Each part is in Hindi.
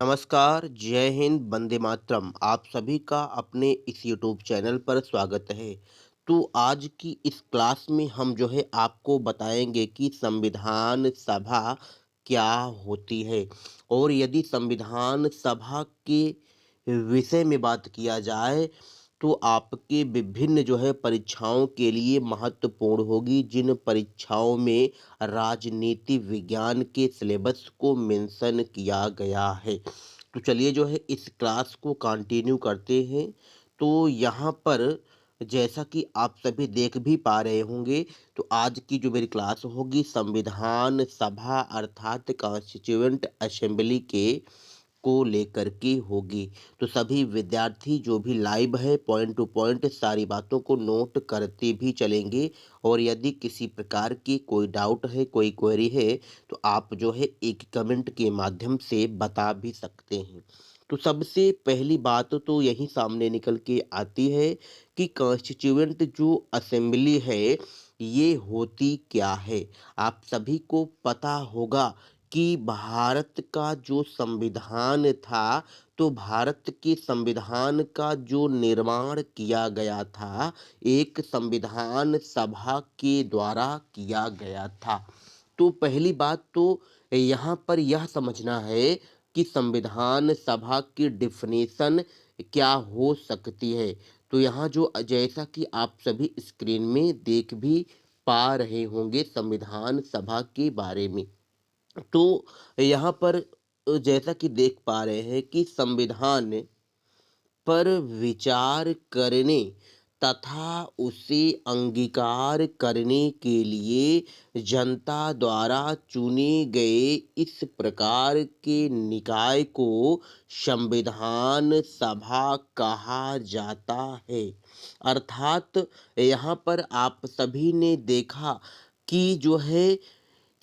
नमस्कार, जय हिंद, वंदे मातरम। आप सभी का अपने इस यूट्यूब चैनल पर स्वागत है। तो आज की इस क्लास में हम जो है आपको बताएँगे कि संविधान सभा क्या होती है? और यदि संविधान सभा के विषय में बात किया जाए, तो आपके विभिन्न जो है परीक्षाओं के लिए महत्वपूर्ण होगी, जिन परीक्षाओं में राजनीति विज्ञान के सिलेबस को मेंशन किया गया है। तो चलिए जो है इस क्लास को कंटिन्यू करते हैं। तो यहाँ पर जैसा कि आप सभी देख भी पा रहे होंगे, तो आज की जो मेरी क्लास होगी संविधान सभा अर्थात कॉन्स्टिट्यूएंट असेंबली के को लेकर के होगी। तो सभी विद्यार्थी जो भी लाइव है पॉइंट टू पॉइंट सारी बातों को नोट करते भी चलेंगे। और यदि किसी प्रकार की कोई डाउट है, कोई क्वेरी है, तो आप जो है एक कमेंट के माध्यम से बता भी सकते हैं। तो सबसे पहली बात तो यही सामने निकल के आती है कि कॉन्स्टिट्यूएंट जो असेंबली है, ये होती क्या है? आप सभी को पता होगा कि भारत का जो संविधान था, तो भारत के संविधान का जो निर्माण किया गया था, एक संविधान सभा के द्वारा किया गया था। तो पहली बात तो यहाँ पर यह समझना है कि संविधान सभा की डेफिनेशन क्या हो सकती है। तो यहाँ जो जैसा कि आप सभी स्क्रीन में देख भी पा रहे होंगे संविधान सभा के बारे में। तो यहाँ पर जैसा कि देख पा रहे हैं कि संविधान पर विचार करने तथा उसे अंगीकार करने के लिए जनता द्वारा चुने गए इस प्रकार के निकाय को संविधान सभा कहा जाता है। अर्थात यहाँ पर आप सभी ने देखा कि जो है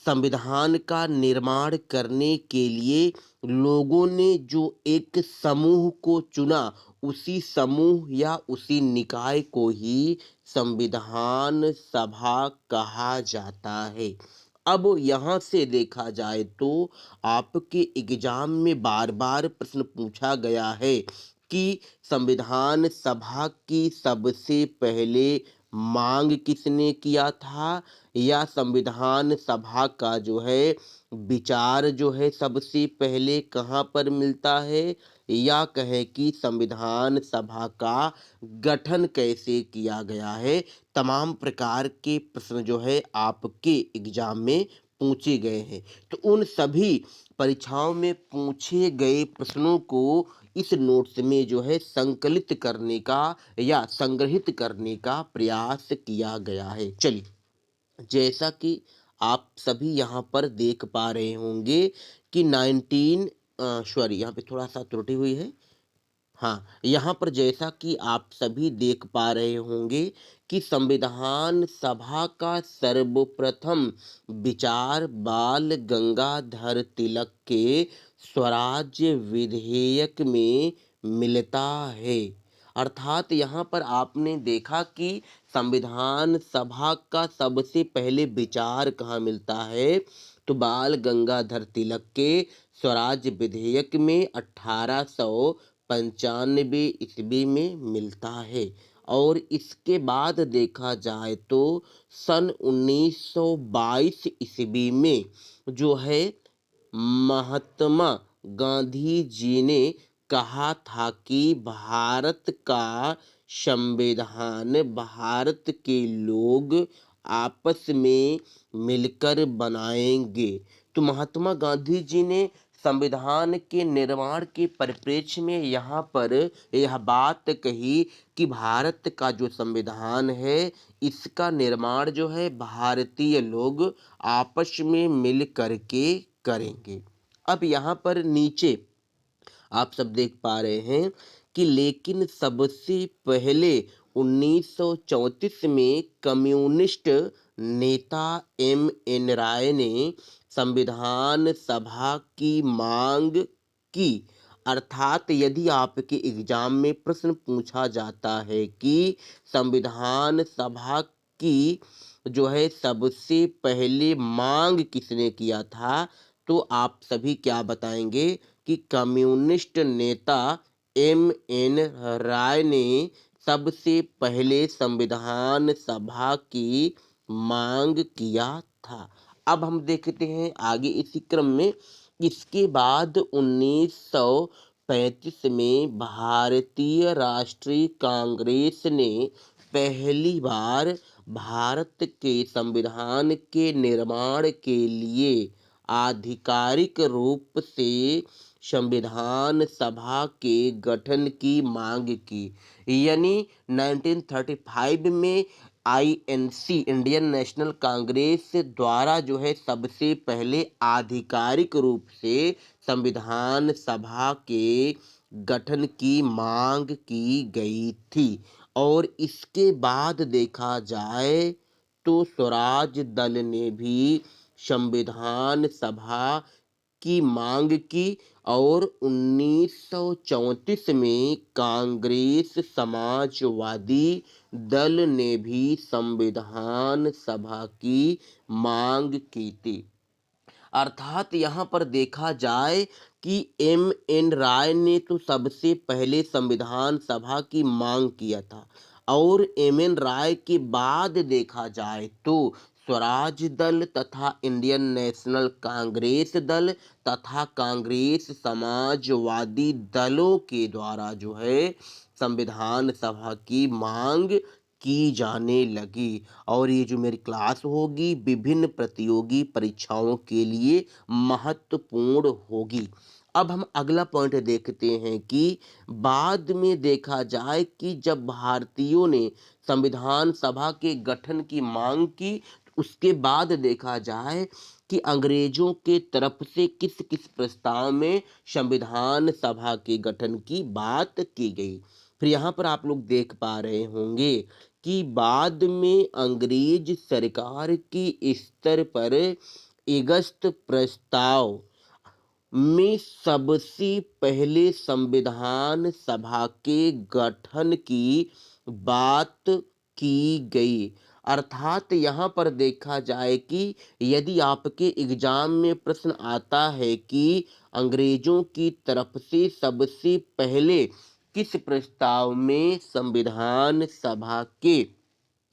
संविधान का निर्माण करने के लिए लोगों ने जो एक समूह को चुना, उसी समूह या उसी निकाय को ही संविधान सभा कहा जाता है। अब यहाँ से देखा जाए तो आपके एग्जाम में बार-बार प्रश्न पूछा गया है कि संविधान सभा की सबसे पहले मांग किसने किया था, या संविधान सभा का जो है विचार जो है सबसे पहले कहाँ पर मिलता है, या कहें कि संविधान सभा का गठन कैसे किया गया है। तमाम प्रकार के प्रश्न जो है आपके एग्जाम में पूछे गए हैं। तो उन सभी परीक्षाओं में पूछे गए प्रश्नों को इस नोट्स में जो है संकलित करने का या संग्रहित करने का प्रयास किया गया है। चलिए, जैसा कि आप सभी यहाँ पर देख पा रहे होंगे कि 19 सॉरी, यहाँ पे थोड़ा-सा त्रुटि हुई है। हाँ, यहाँ पर जैसा कि आप सभी देख पा रहे होंगे कि संविधान सभा का सर्वप्रथम विचार बाल गंगाधर तिलक के स्वराज्य विधेयक में मिलता है। अर्थात यहाँ पर आपने देखा कि संविधान सभा का सबसे पहले विचार कहाँ मिलता है, तो बाल गंगाधर तिलक के स्वराज्य विधेयक में 1895 ईस्वी में मिलता है। और इसके बाद देखा जाए तो सन 1922 ईस्वी में जो है महात्मा गांधी जी ने कहा था कि भारत का संविधान भारत के लोग आपस में मिलकर बनाएंगे। तो महात्मा गांधी जी ने संविधान के निर्माण के परिप्रेक्ष्य में यहाँ पर यह बात कही कि भारत का जो संविधान है, इसका निर्माण जो है भारतीय लोग आपस में मिल करके करेंगे। अब यहाँ पर नीचे आप सब देख पा रहे हैं कि लेकिन सबसे पहले 1934 में कम्युनिस्ट नेता एम.एन. राय ने संविधान सभा की मांग की। अर्थात यदि आपके एग्जाम में प्रश्न पूछा जाता है कि संविधान सभा की जो है सबसे पहले मांग किसने किया था, तो आप सभी क्या बताएंगे कि कम्युनिस्ट नेता एम.एन. राय ने सबसे पहले संविधान सभा की मांग किया था। अब हम देखते हैं आगे इसी क्रम में, इसके बाद 1935 में भारतीय राष्ट्रीय कांग्रेस ने पहली बार भारत के संविधान के निर्माण के लिए आधिकारिक रूप से संविधान सभा के गठन की मांग की। यानी 1935 में आईएनसी इंडियन नेशनल कांग्रेस द्वारा जो है सबसे पहले आधिकारिक रूप से संविधान सभा के गठन की मांग की गई थी। और इसके बाद देखा जाए तो स्वराज दल ने भी संविधान सभा की मांग की और 1934 में कांग्रेस समाजवादी दल ने भी संविधान सभा की मांग की थी। अर्थात यहाँ पर देखा जाए कि एम.एन. राय ने तो सबसे पहले संविधान सभा की मांग किया था और एम.एन. राय के बाद देखा जाए तो स्वराज दल तथा इंडियन नेशनल कांग्रेस दल तथा कांग्रेस समाजवादी दलों के द्वारा जो है संविधान सभा की मांग की जाने लगी। और ये जो मेरी क्लास होगी विभिन्न प्रतियोगी परीक्षाओं के लिए महत्वपूर्ण होगी। अब हम अगला पॉइंट देखते हैं कि बाद में देखा जाए कि जब भारतीयों ने संविधान सभा के गठन की मांग की, उसके बाद देखा जाए कि अंग्रेजों के तरफ से किस किस प्रस्ताव में संविधान सभा के गठन की बात की गई। फिर यहाँ पर आप लोग देख पा रहे होंगे कि बाद में अंग्रेज सरकार के स्तर पर अगस्त प्रस्ताव में सबसे पहले संविधान सभा के गठन की बात की गई। अर्थात यहाँ पर देखा जाए कि यदि आपके एग्जाम में प्रश्न आता है कि अंग्रेजों की तरफ से सबसे पहले किस प्रस्ताव में संविधान सभा के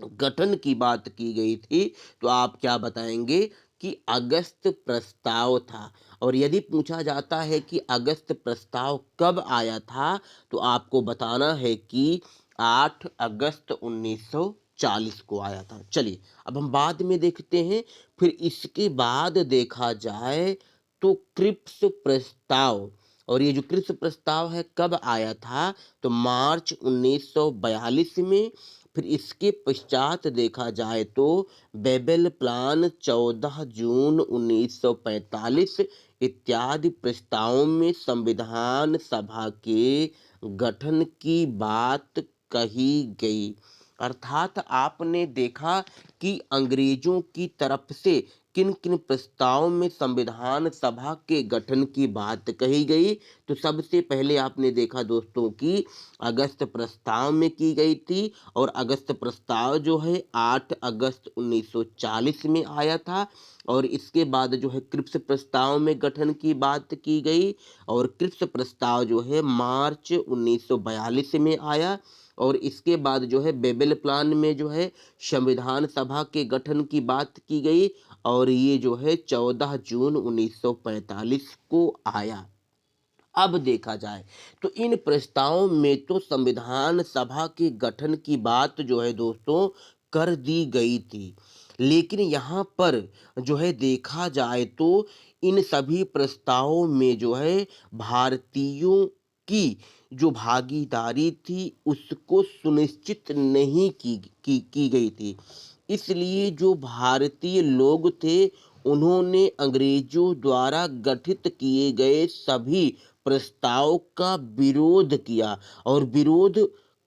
गठन की बात की गई थी, तो आप क्या बताएंगे कि अगस्त प्रस्ताव था। और यदि पूछा जाता है कि अगस्त प्रस्ताव कब आया था, तो आपको बताना है कि 8 अगस्त 1940 को आया था। चलिए अब हम बाद में देखते हैं। फिर इसके बाद देखा जाए तो क्रिप्स प्रस्ताव, और ये जो क्रिप्स प्रस्ताव है कब आया था, तो मार्च 1942 में। फिर इसके पश्चात देखा जाए तो बेबेल प्लान 14 जून 1945 इत्यादि प्रस्तावों में संविधान सभा के गठन की बात कही गई। अर्थात आपने देखा कि अंग्रेजों की तरफ से किन किन प्रस्तावों में संविधान सभा के गठन की बात कही गई। तो सबसे पहले आपने देखा दोस्तों कि अगस्त प्रस्ताव में की गई थी, और अगस्त प्रस्ताव जो है 8 अगस्त 1940 में आया था। और इसके बाद जो है क्रिप्स प्रस्ताव में गठन की बात की गई, और क्रिप्स प्रस्ताव जो है मार्च 1942 में आया। और इसके बाद जो है बेबेल प्लान में जो है संविधान सभा के गठन की बात की गई, और ये जो है 14 जून 1945 को आया। अब देखा जाए तो इन प्रस्तावों में तो संविधान सभा के गठन की बात जो है दोस्तों कर दी गई थी, लेकिन यहाँ पर जो है देखा जाए तो इन सभी प्रस्तावों में जो है भारतीयों की जो भागीदारी थी उसको सुनिश्चित नहीं की गई थी। इसलिए जो भारतीय लोग थे उन्होंने अंग्रेजों द्वारा गठित किए गए सभी प्रस्ताव का विरोध किया। और विरोध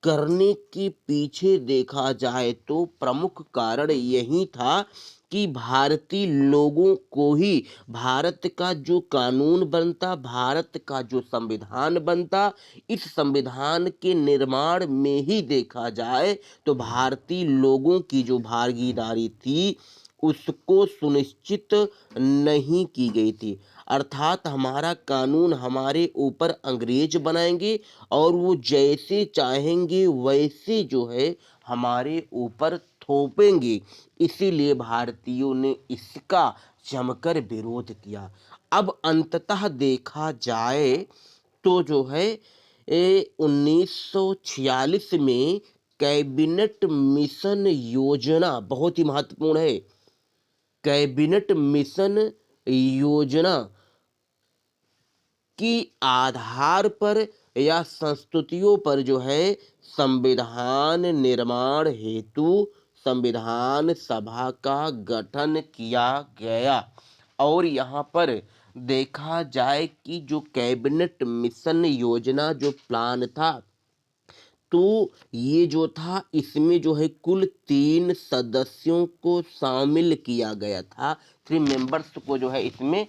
करने के पीछे देखा जाए तो प्रमुख कारण यही था कि भारतीय लोगों को ही भारत का जो कानून बनता, भारत का जो संविधान बनता, इस संविधान के निर्माण में ही देखा जाए तो भारतीय लोगों की जो भागीदारी थी उसको सुनिश्चित नहीं की गई थी। अर्थात हमारा कानून हमारे ऊपर अंग्रेज बनाएंगे और वो जैसे चाहेंगे वैसे जो है हमारे ऊपर थोपेंगे। इसीलिए भारतीयों ने इसका जमकर विरोध किया। अब अंततः देखा जाए तो जो है 1946 में कैबिनेट मिशन योजना बहुत ही महत्वपूर्ण है। कैबिनेट मिशन योजना की आधार पर या संस्तुतियों पर जो है संविधान निर्माण हेतु संविधान सभा का गठन किया गया। और यहाँ पर देखा जाए कि जो कैबिनेट मिशन योजना जो प्लान था, तो ये जो था इसमें जो है कुल 3 सदस्यों को शामिल किया गया था। 3 मेंबर्स को जो है इसमें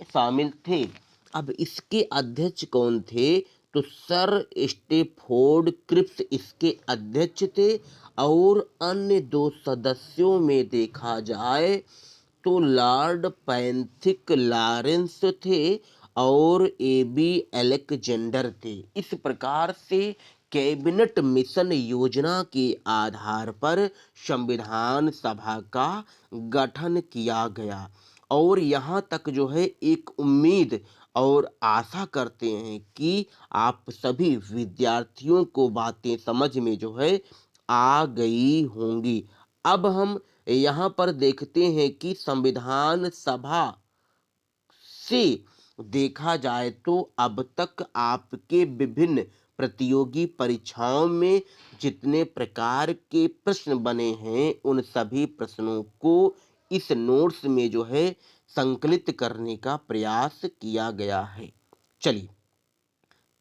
शामिल थे। अब इसके अध्यक्ष कौन थे? तो सर स्टेफोर्ड क्रिप्स इसके अध्यक्ष थे। और अन्य 2 सदस्यों में देखा जाए तो लॉर्ड पैंथिक लॉरेंस थे और एबी अलेक्जेंडर थे। इस प्रकार से कैबिनेट मिशन योजना के आधार पर संविधान सभा का गठन किया गया। और यहाँ तक जो है एक उम्मीद और आशा करते हैं कि आप सभी विद्यार्थियों को बातें समझ में जो है आ गई होंगी। अब हम यहाँ पर देखते हैं कि संविधान सभा से देखा जाए तो अब तक आपके विभिन्न प्रतियोगी परीक्षाओं में जितने प्रकार के प्रश्न बने हैं उन सभी प्रश्नों को इस नोट्स में जो है संकलित करने का प्रयास किया गया है। चलिए,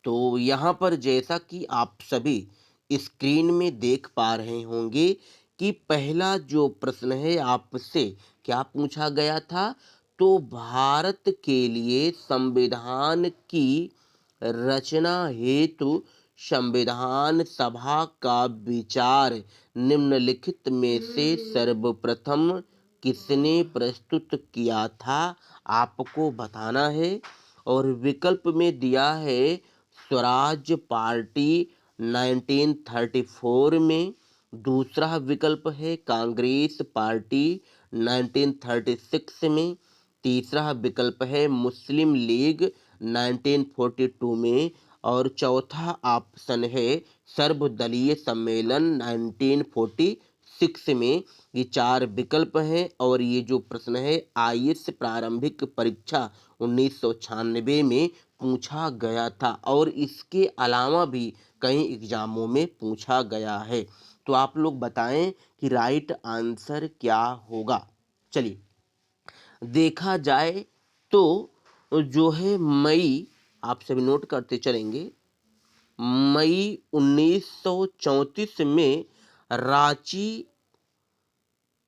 तो यहाँ पर जैसा कि आप सभी स्क्रीन में देख पा रहे होंगे कि पहला जो प्रश्न है आपसे क्या पूछा गया था? तो भारत के लिए संविधान की रचना हेतु संविधान सभा का विचार निम्नलिखित में से सर्वप्रथम किसने प्रस्तुत किया था? आपको बताना है। और विकल्प में दिया है स्वराज पार्टी 1934 में। दूसरा विकल्प है कांग्रेस पार्टी 1936 में। तीसरा विकल्प है मुस्लिम लीग 1942 में। और चौथा ऑप्शन है सर्वदलीय सम्मेलन 1946 में। ये 4 विकल्प हैं और ये जो प्रश्न है आईएएस प्रारंभिक परीक्षा 1996 में पूछा गया था और इसके अलावा भी कई एग्जामों में पूछा गया है। तो आप लोग बताएं कि राइट आंसर क्या होगा। चलिए, देखा जाए तो जो है मई, आप सभी नोट करते चलेंगे, मई 1934 में रांची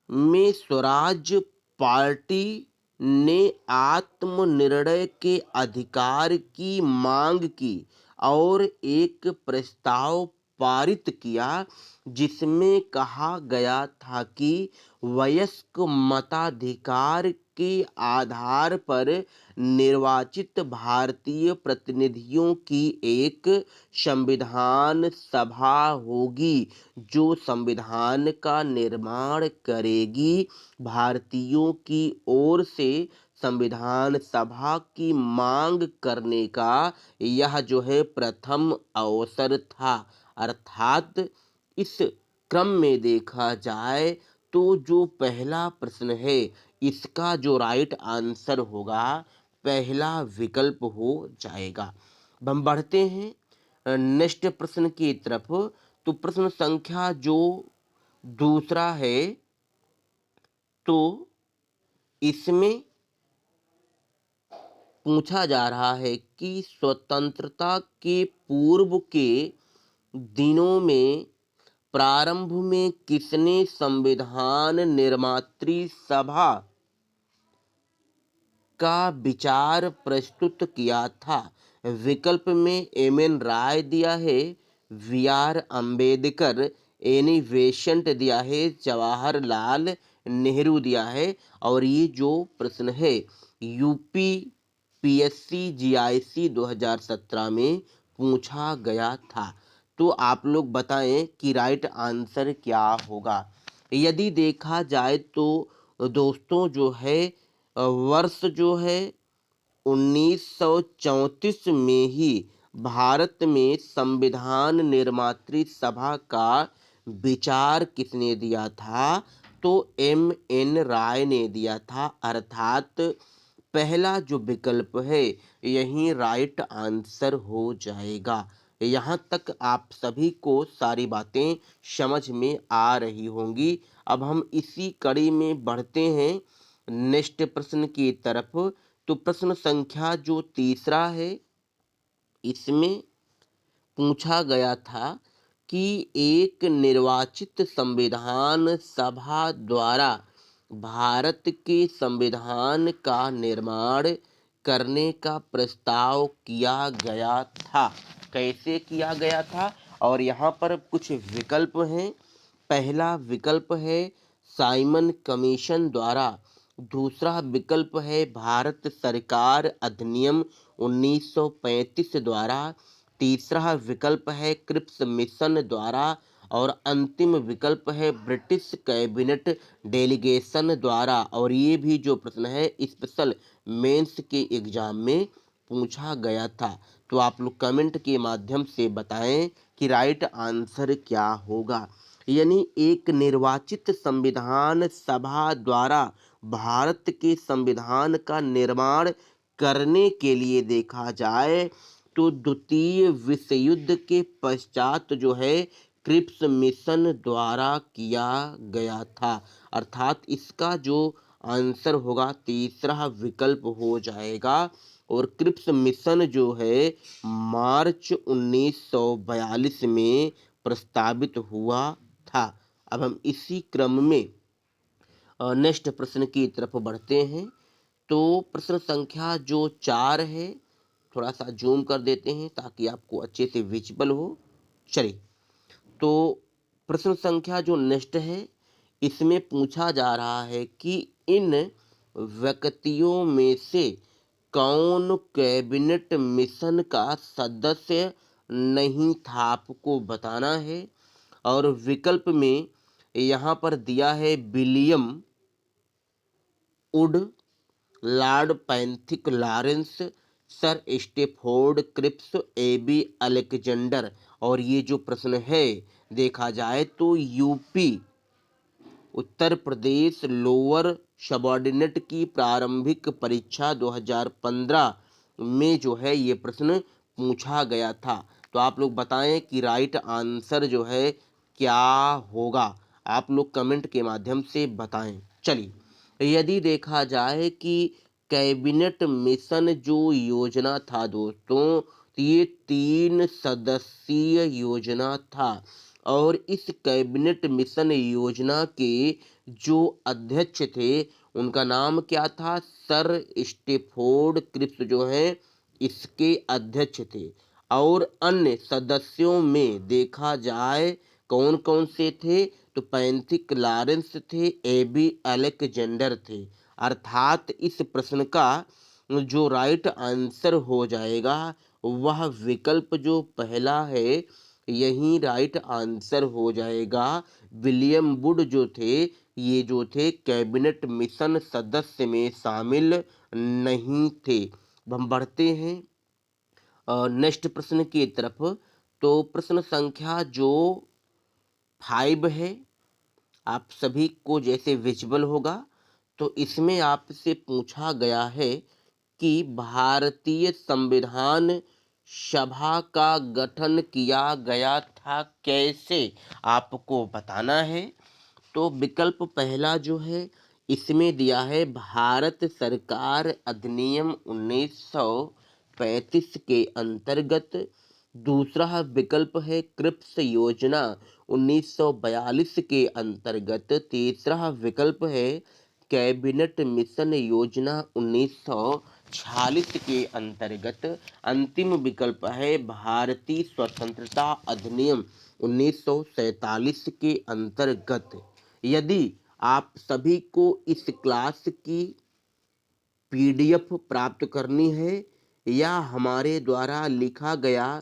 में स्वराज पार्टी ने आत्मनिर्णय के अधिकार की मांग की और एक प्रस्ताव पारित किया जिसमें कहा गया था कि वयस्क मताधिकार के आधार पर निर्वाचित भारतीय प्रतिनिधियों की एक संविधान सभा होगी जो संविधान का निर्माण करेगी। भारतीयों की ओर से संविधान सभा की मांग करने का यह जो है प्रथम अवसर था। अर्थात इस क्रम में देखा जाए तो जो पहला प्रश्न है इसका जो राइट आंसर होगा पहला विकल्प हो जाएगा। अब हम बढ़ते हैं नेक्स्ट प्रश्न की तरफ। तो प्रश्न संख्या जो दूसरा है, तो इसमें पूछा जा रहा है कि स्वतंत्रता के पूर्व के दिनों में प्रारंभ में किसने संविधान निर्मात्री सभा का विचार प्रस्तुत किया था? विकल्प में एम.एन. राय दिया है, वी.आर. अंबेडकर, एनी बेसेंट दिया है, जवाहरलाल नेहरू दिया है। और ये जो प्रश्न है यूपी पीएससी जीआईसी 2017 में पूछा गया था। तो आप लोग बताएं कि राइट आंसर क्या होगा। यदि देखा जाए तो दोस्तों जो है वर्ष जो है 1934 में ही भारत में संविधान निर्मात्री सभा का विचार किसने दिया था? तो एम एन राय ने दिया था। अर्थात पहला जो विकल्प है यही राइट आंसर हो जाएगा। यहाँ तक आप सभी को सारी बातें समझ में आ रही होंगी। अब हम इसी कड़ी में बढ़ते हैं नेक्स्ट प्रश्न की तरफ। तो प्रश्न संख्या जो तीसरा है इसमें पूछा गया था कि एक निर्वाचित संविधान सभा द्वारा भारत के संविधान का निर्माण करने का प्रस्ताव किया गया था। कैसे किया गया था? और यहाँ पर कुछ विकल्प हैं। पहला विकल्प है साइमन कमीशन द्वारा। दूसरा विकल्प है भारत सरकार अधिनियम 1935 द्वारा। तीसरा विकल्प है क्रिप्स मिशन द्वारा। और अंतिम विकल्प है ब्रिटिश कैबिनेट डेलीगेशन द्वारा। और ये भी जो प्रश्न है स्पेशल मेंस के एग्जाम में पूछा गया था। तो आप लोग कमेंट के माध्यम से बताएं कि राइट आंसर क्या होगा। यानी एक निर्वाचित संविधान सभा द्वारा भारत के संविधान का निर्माण करने के लिए देखा जाए तो द्वितीय विश्व युद्ध के पश्चात जो है क्रिप्स मिशन द्वारा किया गया था। अर्थात इसका जो आंसर होगा तीसरा विकल्प हो जाएगा। और क्रिप्स मिशन जो है मार्च 1942 में प्रस्तावित हुआ था। अब हम इसी क्रम में नेक्स्ट प्रश्न की तरफ बढ़ते हैं। तो प्रश्न संख्या जो 4 है थोड़ा सा जूम कर देते हैं ताकि आपको अच्छे से विजिबल हो। चलिए, तो प्रश्न संख्या जो नेक्स्ट है इसमें पूछा जा रहा है कि इन व्यक्तियों में से कौन कैबिनेट मिशन का सदस्य नहीं था? आपको बताना है। और विकल्प में यहाँ पर दिया है William Wood, Lord Pethick Lawrence, sir Stafford Cripps, AB Alexander. और ये जो प्रश्न है देखा जाए तो UP Uttar Pradesh lower subordinate की प्रारंभिक परीक्षा 2015 में जो है ये प्रश्न पूछा गया था। तो आप लोग बताएं कि राइट आंसर जो है क्या होगा। आप लोग कमेंट के माध्यम से बताएं। चलिए, यदि देखा जाए कि कैबिनेट मिशन जो योजना था दोस्तों, तो ये 3 सदस्यीय योजना था। और इस कैबिनेट मिशन योजना के जो अध्यक्ष थे उनका नाम क्या था? सर स्टेफोर्ड क्रिप्स जो है इसके अध्यक्ष थे। और अन्य सदस्यों में देखा जाए कौन कौन से थे? तो पैंथिक लॉरेंस थे, एबी अलेक्जेंडर थे। अर्थात इस प्रश्न का जो राइट आंसर हो जाएगा वह विकल्प जो पहला है यही राइट आंसर हो जाएगा। विलियम वुड जो थे ये जो थे कैबिनेट मिशन सदस्य में शामिल नहीं थे। अब हम बढ़ते हैं नेक्स्ट प्रश्न की तरफ। तो प्रश्न संख्या जो 5 है आप सभी को जैसे विजिबल होगा। तो इसमें आपसे पूछा गया है कि भारतीय संविधान सभा का गठन किया गया था कैसे? आपको बताना है। तो विकल्प पहला जो है इसमें दिया है भारत सरकार अधिनियम 1935 के अंतर्गत। दूसरा विकल्प है क्रिप्स योजना 1942 के अंतर्गत। तीसरा विकल्प है कैबिनेट मिशन योजना 1946 के अंतर्गत। अंतिम विकल्प है भारतीय स्वतंत्रता अधिनियम 1947 के अंतर्गत। यदि आप सभी को इस क्लास की पीडीएफ प्राप्त करनी है या हमारे द्वारा लिखा गया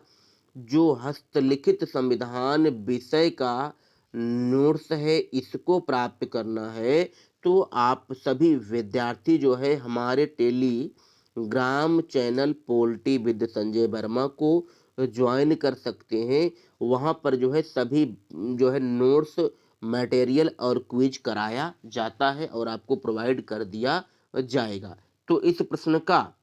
जो हस्तलिखित संविधान विषय का नोट्स है इसको प्राप्त करना है, तो आप सभी विद्यार्थी जो है हमारे Telegram channel poultry with Sanjay Verma को ज्वाइन कर सकते हैं। वहाँ पर जो है सभी जो है नोट्स, मटेरियल और क्विज कराया जाता है और आपको प्रोवाइड कर दिया जाएगा। तो इस प्रश्न का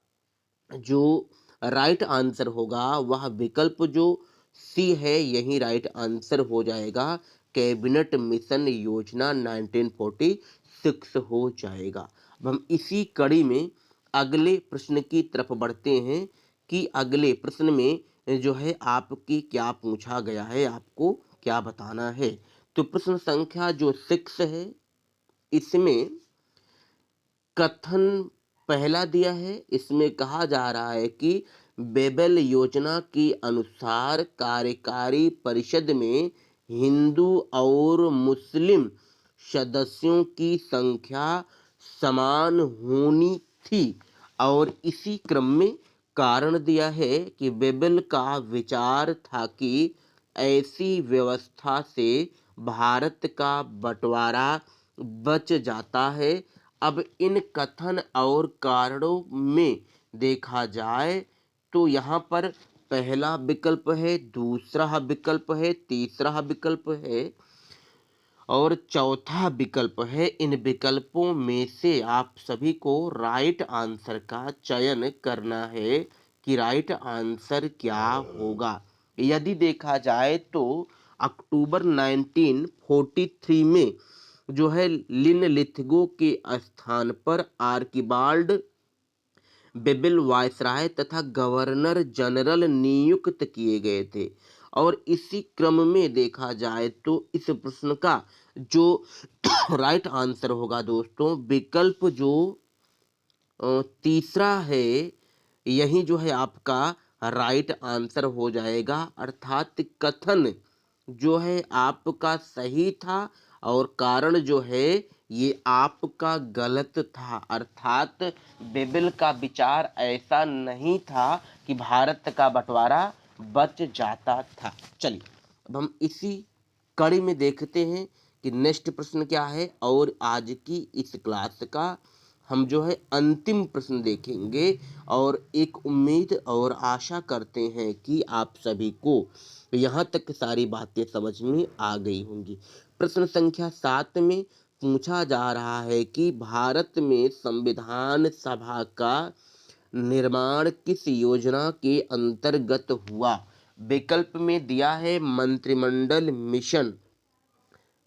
जो राइट आंसर होगा वह विकल्प जो सी है यही राइट आंसर हो जाएगा। कैबिनेट मिशन योजना 1946 हो जाएगा। अब हम इसी कड़ी में अगले प्रश्न की तरफ बढ़ते हैं कि अगले प्रश्न में जो है आपकी क्या पूछा गया है, आपको क्या बताना है। तो प्रश्न संख्या जो 6 है इसमें कथन पहला दिया है। इसमें कहा जा रहा है कि बेबल योजना के अनुसार कार्यकारी परिषद में हिंदू और मुस्लिम सदस्यों की संख्या समान होनी थी और इसी क्रम में कारण दिया है कि बेबल का विचार था कि ऐसी व्यवस्था से भारत का बंटवारा बच जाता है। अब इन कथन और कारणों में देखा जाए तो यहाँ पर पहला विकल्प है, दूसरा विकल्प है, तीसरा विकल्प है और चौथा विकल्प है। इन विकल्पों में से आप सभी को राइट आंसर का चयन करना है कि राइट आंसर क्या होगा। यदि देखा जाए तो अक्टूबर 1943 में जो है लिनलिथगो के स्थान पर आर्किबाल्ड बेबिल वायसराय तथा गवर्नर जनरल नियुक्त किए गए थे। और इसी क्रम में देखा जाए तो इस प्रश्न का जो राइट आंसर होगा दोस्तों विकल्प जो तीसरा है यही जो है आपका राइट आंसर हो जाएगा। अर्थात कथन जो है आपका सही था और कारण जो है ये आपका गलत था। अर्थात बेबिल का विचार ऐसा नहीं था कि भारत का बंटवारा बच जाता था। चलिए अब हम इसी कड़ी में देखते हैं कि नेक्स्ट प्रश्न क्या है और आज की इस क्लास का हम जो है अंतिम प्रश्न देखेंगे और एक उम्मीद और आशा करते हैं कि आप सभी को यहाँ तक सारी बातें समझ में आ गई होंगी। प्रश्न संख्या 7 में पूछा जा रहा है कि भारत में संविधान सभा का निर्माण किस योजना के अंतर्गत हुआ। विकल्प में दिया है मंत्रिमंडल मिशन,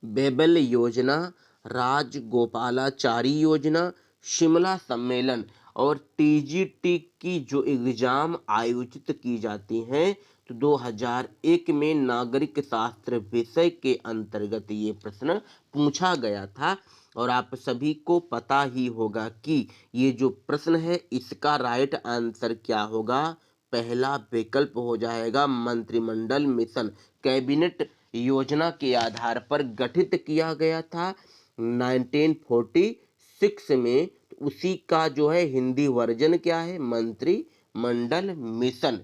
बेबल योजना, राजगोपालाचारी योजना, शिमला सम्मेलन और टीजीटी की जो एग्जाम आयोजित की जाती हैं तो 2001 में नागरिक शास्त्र विषय के अंतर्गत ये प्रश्न पूछा गया था। और आप सभी को पता ही होगा कि ये जो प्रश्न है इसका राइट आंसर क्या होगा। पहला विकल्प हो जाएगा मंत्रिमंडल मिशन, कैबिनेट योजना के आधार पर गठित किया गया था 1946 में। उसी का जो है हिंदी वर्जन क्या है, मंत्रिमंडल मिशन।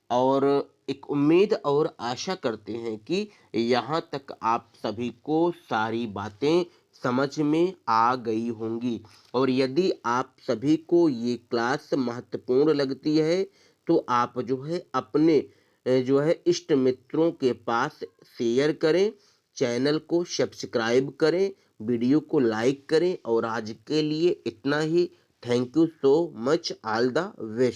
और एक उम्मीद और आशा करते हैं कि यहाँ तक आप सभी को सारी बातें समझ में आ गई होंगी। और यदि आप सभी को ये क्लास महत्वपूर्ण लगती है तो आप जो है अपने जो है इष्ट मित्रों के पास शेयर करें, चैनल को सब्सक्राइब करें, वीडियो को लाइक करें और आज के लिए इतना ही। Thank you so much, all the best.